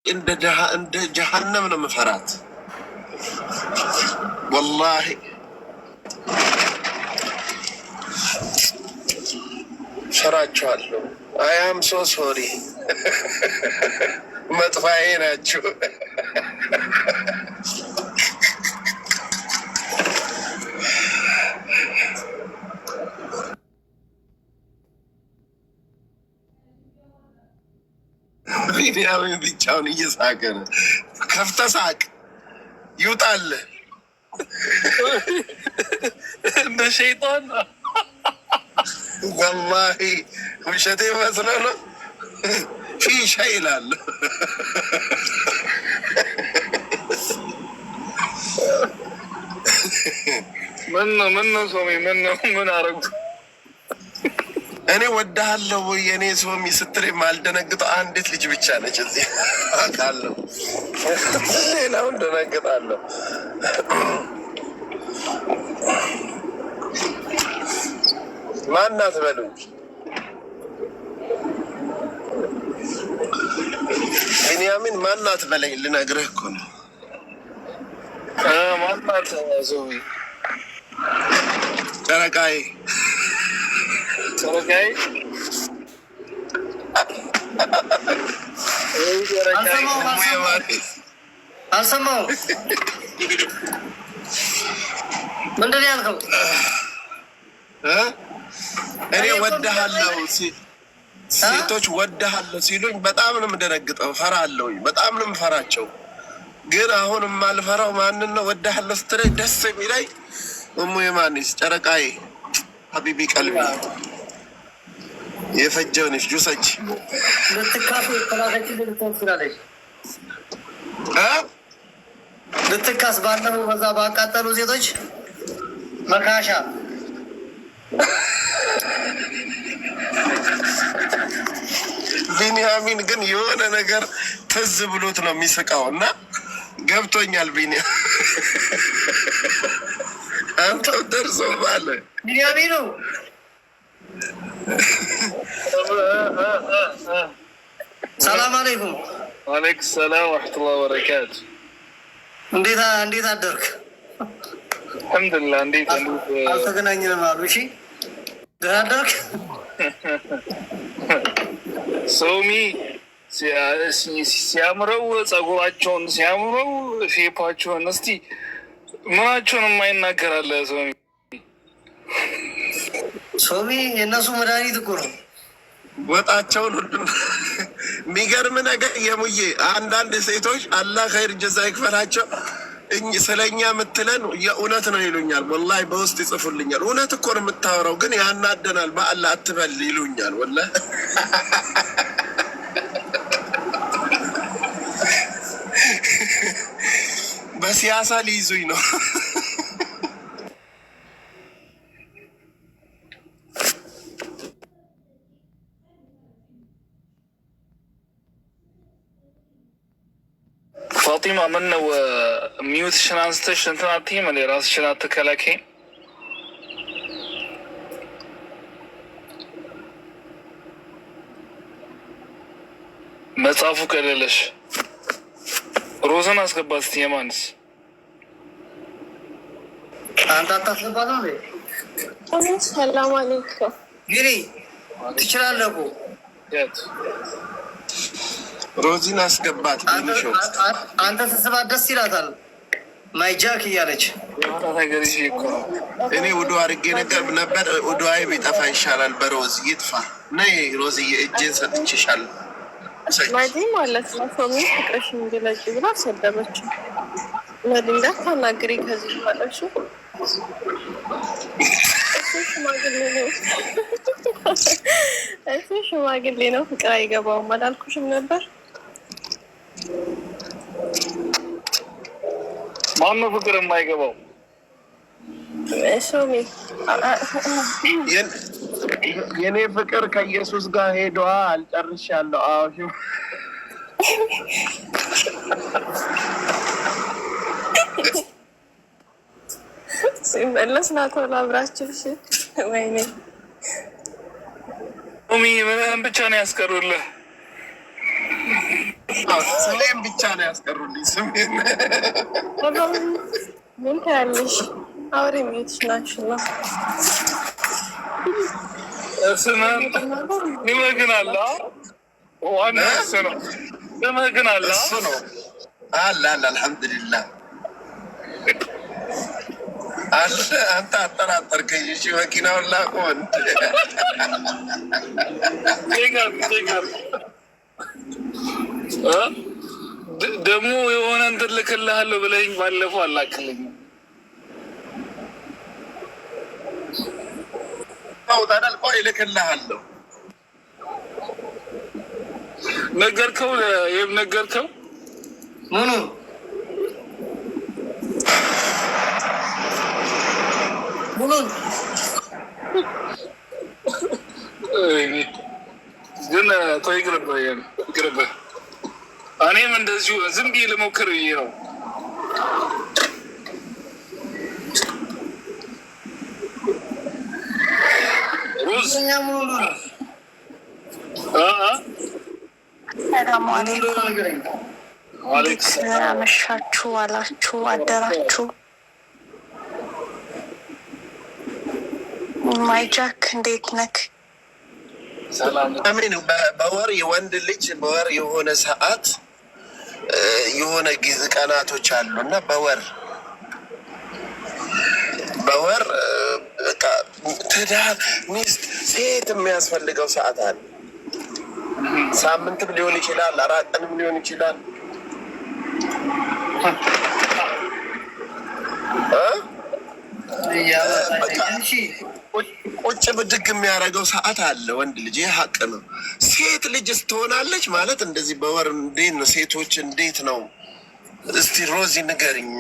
እንደ ጀሃነም ነው መፈራት ወላሂ። ፈራቸዋለሁ። አያም ሶ ሶሪ መጥፋዬ ናቸው። ቢኒያምን ብቻውን እየሳቀ ነው። ከፍተህ ሳቅ ይውጣል እንደ ሸይጣን ወላሂ ውሸቴ መስሎ ነው። ፊሻ ይላል። ምነው ሶሚ ምን አረጉ? እኔ ወድሃለሁ የኔ ሶሚ ስትል የማልደነግጠው አንዲት ልጅ ብቻ ነች እዚህ አውቃለሁ። ሌላውን ደነግጣለሁ። ማናት በሉኝ። ቢንያሚን ማናት በለኝ ልነግርህ እኮ ነው። ማናት ሶሚ? ጨረቃዬ አልሰማሁም። ምንድን ነው ያልከው? እኔ ወድሃለሁ ሴቶች ወድሃለሁ ሲሉኝ በጣም ነው የምደነግጠው፣ ፈራለሁኝ። በጣም ነው የምፈራቸው። ግን አሁን የማልፈራው ማንን ነው? ወድሃለሁ ስትለኝ ደስ የሚለኝ እሙ የማንስ ጨረቃዬ ሀቢቢ ቀልቢ የፈጀውንሽ ጁሰች ልትካስ ባለፈው በዛ ባቃጠሉ ሴቶች መካሻ ቢንያሚን ግን የሆነ ነገር ትዝ ብሎት ነው የሚስቃው እና ገብቶኛል። አንተው ደርሶ ባለ ቢንያሚኑ ሰላም አለይኩም። ወአለይኩም ሰላም ወረሕመቱላሂ ወበረካቱ። እንዴት አደርክ? አልሐምዱሊላህ። እንዴት አልተገናኘንም አሉ። እሺ ደህና አደርክ? ሶሚ ሲያምረው ጸጉራቸውን ሲያምረው ሼፓቸውን እስቲ ምናቸውን የማይናገራለ ሶሚ የእነሱ መድኃኒት እኮ ነው። ወጣቸውን ሁሉ የሚገርም ነገር የሙዬ አንዳንድ ሴቶች አላህ ኸይር ጀዛ ይክፈላቸው ስለኛ የምትለን የእውነት ነው ይሉኛል። ወላሂ በውስጥ ይጽፉልኛል። እውነት እኮ ነው የምታወራው፣ ግን ያናደናል። በአላህ አትበል ይሉኛል። ወላሂ በሲያሳ ሊይዙኝ ነው። ፋጢማ ምን ነው ሚዩትሽን አንስተሽ እንትን አትይም እንዴ? ራስሽን አትከላከይም? መጽሐፉ ከሌለሽ ሮዘን አስገባት እስቲ። የማንስ አንተ አታስገባት ነው እንዴ? ሰላም አለይኩም። ግሪ ትችላለህ እኮ ሮዚን አስገባት። አንተ ስስባት ደስ ይላታል። ማይጃክ እያለች እኔ ውዱ አድርጌ ነበር። ውዱአይ ቢጠፋ ይሻላል። በሮዝ ይጥፋ። ነይ ሮዝዬ እጄን ሰጥቼሻለሁ። መዲ ማለት ነው ሶሚ ፍቅርሽን ግለጪ ብላ ሰደበችው። መዲ እንዳታናግሪ ከዚህ በኋላ እሺ። እሱ ሽማግሌ ነው፣ ፍቅር አይገባውም አላልኩሽም ነበር? ማነው ፍቅር የማይገባው? ሶሚ የኔ ፍቅር ከኢየሱስ ጋር ሄዷል። ጨርሻለሁ። አዎ ሲመለስ ናቶ ላብራችሁ። እሺ ወይኔ ሚ ምንም ብቻ ነው ያስቀሩልህ። ስሜን ብቻ ነው ያስቀሩልኝ። ስሜን ምን ታያለሽ? አውሪ ሚዩትሽ ናችሁ ነው ስምህን ስምህ ግን አለ ዋና እሱ ነው። ስምህ ግን አለ እሱ ነው አለ አለ። አልሐምዱሊላህ አለ። አንተ አጠራጠርከኝ። እሺ መኪናውን ላቆን ደግሞ የሆነ እንትን ልክልሃለሁ ብለኸኝ ባለፈው አላክልኝም። ተደልቆ ይልክልሃለሁ። ነገርከው? ይህም ነገርከው? ምኑ ምኑን ግን ተው ይቅርብህ፣ ይቅርብህ። እኔም እንደዚሁ ዝም ብዬ ልሞክር ብዬ ነው። ሩዝ ሰላም አለይኩም። እንዴት አመሻችሁ፣ ዋላችሁ፣ አደራችሁ? ማይጃክ እንዴት ነክ? አሚን። በወር የወንድ ልጅ በወር የሆነ ሰዓት የሆነ ጊዜ ቀናቶች አሉ እና በወር በቃ ትዳር ሚስት ሴት የሚያስፈልገው ሰዓት አለ። ሳምንትም ሊሆን ይችላል፣ 4 ቀንም ሊሆን ይችላል። ቁጭ ብድግ የሚያደርገው ሰዓት አለ ወንድ ልጅ። ይህ ሀቅ ነው። ሴት ልጅስ ትሆናለች ማለት እንደዚህ በወር እንዴት ነው? ሴቶች እንዴት ነው? እስቲ ሮዚ ንገሪኝ፣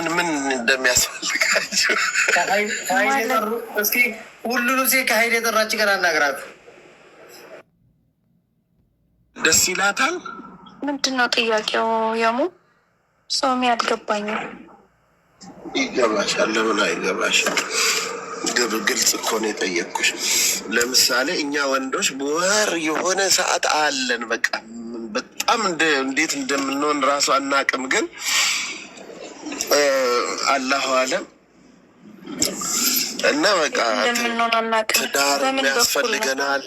ምን እንደሚያስፈልጋቸው። እስኪ ሁሉንም ሴት ከሀይል የጠራች ቀን አናግራት። ደስ ይላታል። ምንድን ነው ጥያቄው? የሙ ሶሚ አልገባኝም። ይገባሻል። ለምን አይገባሽም? ግልጽ እኮ ነው የጠየቅኩሽ። ለምሳሌ እኛ ወንዶች በወር የሆነ ሰዓት አለን። በቃ በጣም እንዴት እንደምንሆን ራሱ አናቅም። ግን አላሁ አለም እና በቃ ትዳር ያስፈልገናል።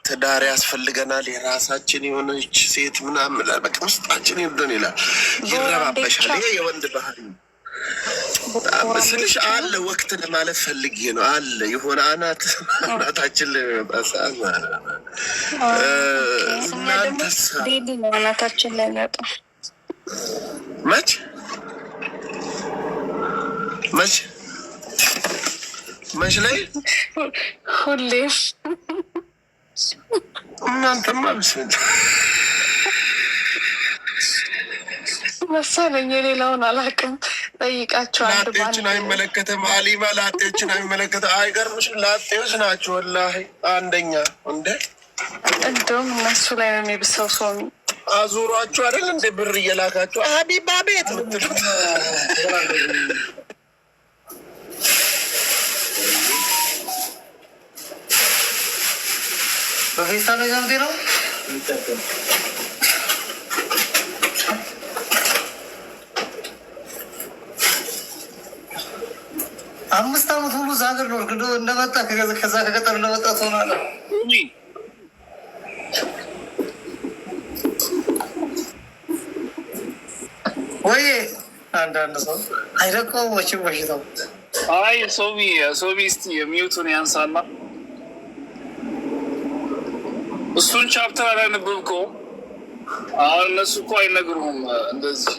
ትዳር ያስፈልገናል። የራሳችን የሆነች ሴት ምናምን በቃ ውስጣችን ይብደን ይላል፣ ይረባበሻል። ይሄ የወንድ ባህሪ ነው ስልሽ አለ። ወቅት ለማለት ፈልጌ ነው። አለ የሆነ አናታችን ለመጣሳ እናንተሳ አናታችን ላይ መጣ መች ላይ ሁሌም እናንተማ ብስል መሰለኝ። የሌላውን አላውቅም። ጠይቃቸው። ላጤዎችን አይመለከትም። አሊማ ላጤዎችን አይመለከትም። አይገርምሽም? ላጤዎች ናቸው ወላሂ አንደኛ። እንደ እንደውም እነሱ ላይ ነው የሚብሰው። ሰው አዙሯችሁ አይደል እንደ ብር እየላካችሁ ሀቢባ ቤት ምትሉት። በፌስታ ነው ዘምቴ ነው 5 ዓመት ሁሉ እዛ ሀገር ኖርክ። እንደመጣ ከዛ ከገጠር እንደመጣ ትሆናለህ ወይ? አንዳንድ ሰው አይለቀውም ወችም በሽታው። አይ ሶቢ እስቲ የሚዩቱን ያንሳና እሱን ቻፕተር አላነበብከውም? አሁን እነሱ እኮ አይነግሩም እንደዚህ።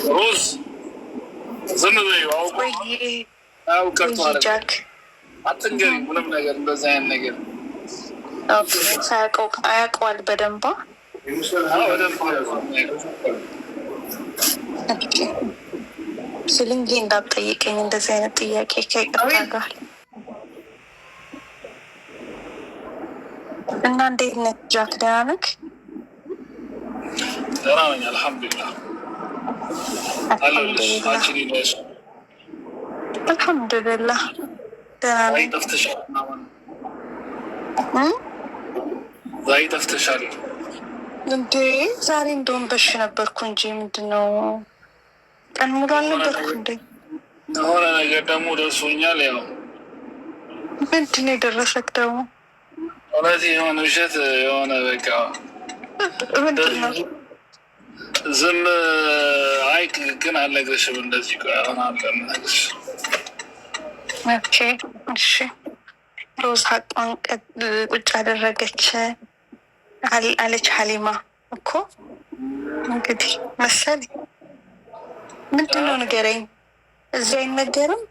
ሮዝ ዝም በይው። አውቀርቶ አትንገሪ ምንም ነገር እንደዛ አይነት ነገር አያውቀዋል በደንባ ስልንጌ እንዳትጠይቀኝ እንደዚህ አይነት ጥያቄ ከይቅርታ ጋር እና እንዴት ነህ ጃክ? ደህና ነህ? ደህና ነኝ አልሐምዱሊላህ። አልሐምዱሊላህ ደህና ነኝ። ዛሬ ጠፍተሻል እንዴ? ዛሬ እንደውም በሽ ነበርኩ እንጂ ምንድነው ቀን ሙሉ አልነበርኩ እንዴ? የሆነ ነገር ደግሞ ደርሶኛል። ያው ምንድነው የደረሰክ ደግሞ? እውነት የሆነ ውሸት የሆነ በቃ ምንድነው? ዝም አይ ግን አልነግርሽም። እንደዚህ ሆነ አልነግርሽ። ኦኬ እሺ። ሮዝ ሀቋን ቁጭ አደረገች አለች ሀሊማ እኮ እንግዲህ መሰለኝ። ምንድነው ንገረኝ። እዚህ አይነገርም?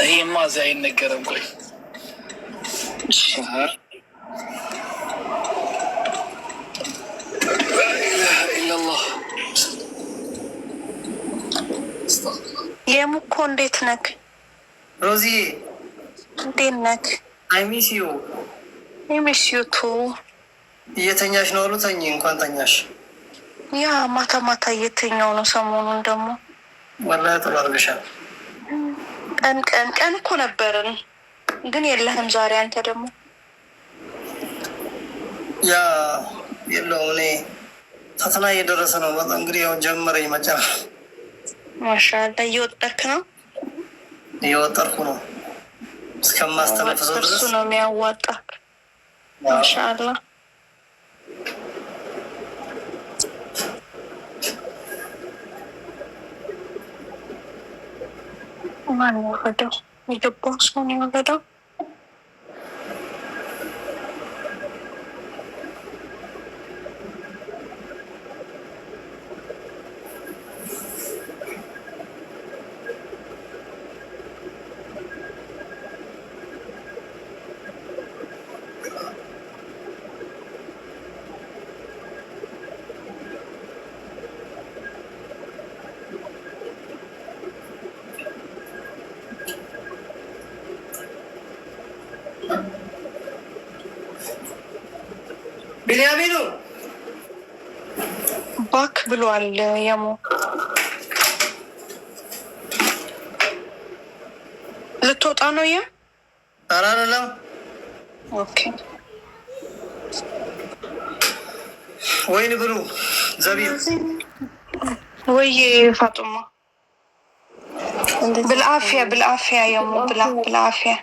ይሄማ እዚህ አይነገርም። ቆይ እሺ ኢላላህ የሙኮ እንዴት ነክ? ሮዚዬ እንዴት ነክ? አይሚሲዩ የሚስዩቱ እየተኛሽ ነው አሉ። ተኝ እንኳን ተኛሽ። ያ ማታ ማታ እየተኛው ነው። ሰሞኑን ደግሞ ወላሂ ጥሩ አድርገሻል። ቀን እኮ ነበርን ግን የለህም ዛሬ። አንተ ደግሞ ያ የለውም። እኔ ፈተና እየደረሰ ነው። እንግዲህ ያው ጀመረኝ መጫ። ማሻአላ እየወጠርክ ነው? እየወጠርኩ ነው እስከማስተነፍሰው ድረስ። እሱ ነው የሚያዋጣክ። ማሻአላ ማን ወረደው? የገባው ሰው ነው ወረደው። ቢንያሚኑ ባክ ብሏል። የሙ ልትወጣ ነው? አራራለም ኦኬ። ወይን ብሉ ዘቢብ ወይ ፋጡማ ብልአፍያ የሙ ብልአፍያ